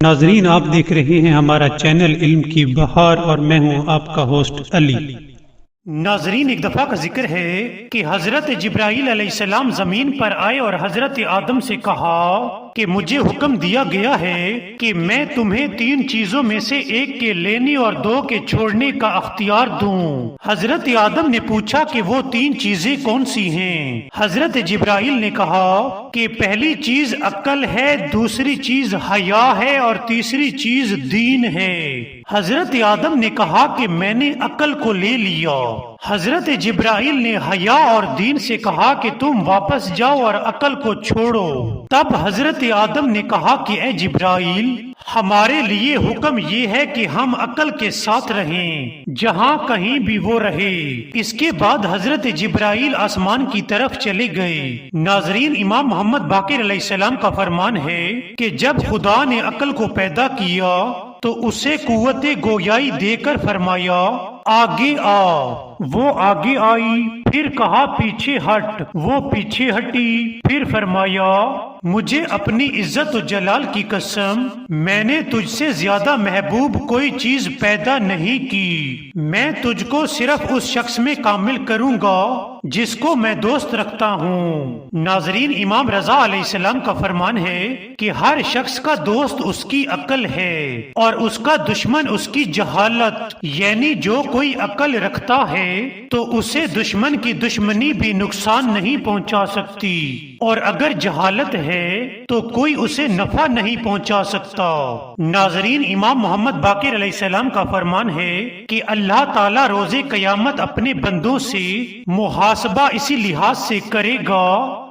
ناظرین، آپ دیکھ رہے ہیں ہمارا چینل علم کی بہار اور میں ہوں آپ کا ہوسٹ علی۔ ناظرین، ایک دفعہ کا ذکر ہے کہ حضرت جبرائیل علیہ السلام زمین پر آئے اور حضرت آدم سے کہا کہ مجھے حکم دیا گیا ہے کہ میں تمہیں 3 چیزوں میں سے ایک کے لینے اور 2 کے چھوڑنے کا اختیار دوں۔ حضرت آدم نے پوچھا کہ وہ 3 چیزیں کون سی ہیں؟ حضرت جبرائیل نے کہا کہ پہلی چیز عقل ہے، دوسری چیز حیا ہے اور تیسری چیز دین ہے۔ حضرت آدم نے کہا کہ میں نے عقل کو لے لیا۔ حضرت جبرائیل نے حیا اور دین سے کہا کہ تم واپس جاؤ اور عقل کو چھوڑو۔ تب حضرت آدم نے کہا کہ اے جبرائیل، ہمارے لیے حکم یہ ہے کہ ہم عقل کے ساتھ رہیں جہاں کہیں بھی وہ رہے۔ اس کے بعد حضرت جبرائیل آسمان کی طرف چلے گئے۔ ناظرین، امام محمد باقر علیہ السلام کا فرمان ہے کہ جب خدا نے عقل کو پیدا کیا تو اسے قوت گویائی دے کر فرمایا آگے آ۔ وہ آگے آئی، پھر کہا پیچھے ہٹ، وہ پیچھے ہٹی، پھر فرمایا مجھے اپنی عزت و جلال کی قسم، میں نے تجھ سے زیادہ محبوب کوئی چیز پیدا نہیں کی۔ میں تجھ کو صرف اس شخص میں کامل کروں گا جس کو میں دوست رکھتا ہوں۔ ناظرین، امام رضا علیہ السلام کا فرمان ہے کہ ہر شخص کا دوست اس کی عقل ہے اور اس کا دشمن اس کی جہالت، یعنی جو کوئی عقل رکھتا ہے تو اسے دشمن کی دشمنی بھی نقصان نہیں پہنچا سکتی، اور اگر جہالت ہے تو کوئی اسے نفع نہیں پہنچا سکتا۔ ناظرین، امام محمد باقر علیہ السلام کا فرمان ہے کہ اللہ تعالیٰ روز قیامت اپنے بندوں سے محاسبہ اسی لحاظ سے کرے گا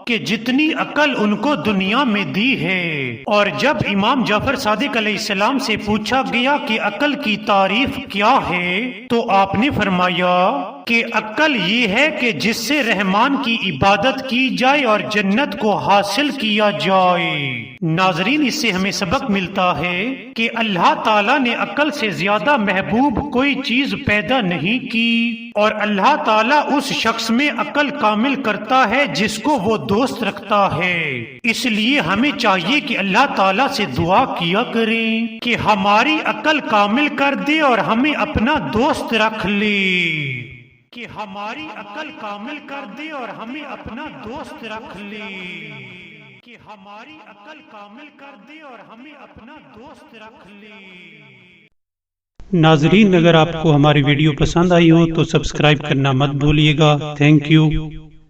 کہ جتنی عقل ان کو دنیا میں دی ہے۔ اور جب امام جعفر صادق علیہ السلام سے پوچھا گیا کہ عقل کی تعریف کیا ہے تو آپ نے فرمایا کہ عقل یہ ہے کہ جس سے رحمان کی عبادت کی جائے اور جنت کو حاصل کیا جائے۔ ناظرین، اس سے ہمیں سبق ملتا ہے کہ اللہ تعالیٰ نے عقل سے زیادہ محبوب کوئی چیز پیدا نہیں کی، اور اللہ تعالیٰ اس شخص میں عقل کامل کرتا ہے جس کو وہ دوست رکھتا ہے۔ اس لیے ہمیں چاہیے کہ اللہ تعالیٰ سے دعا کیا کریں کہ ہماری عقل کامل کر دے اور ہمیں اپنا دوست رکھ لے، کہ ہماری عقل کامل کر دے اور ہمیں اپنا دوست رکھ لے، کہ ہماری عقل کامل کر دے اور ہمیں اپنا دوست رکھ لے۔ ناظرین، اگر آپ کو ہماری ویڈیو پسند آئی ہو تو سبسکرائب کرنا مت بھولیے گا۔ Thank you.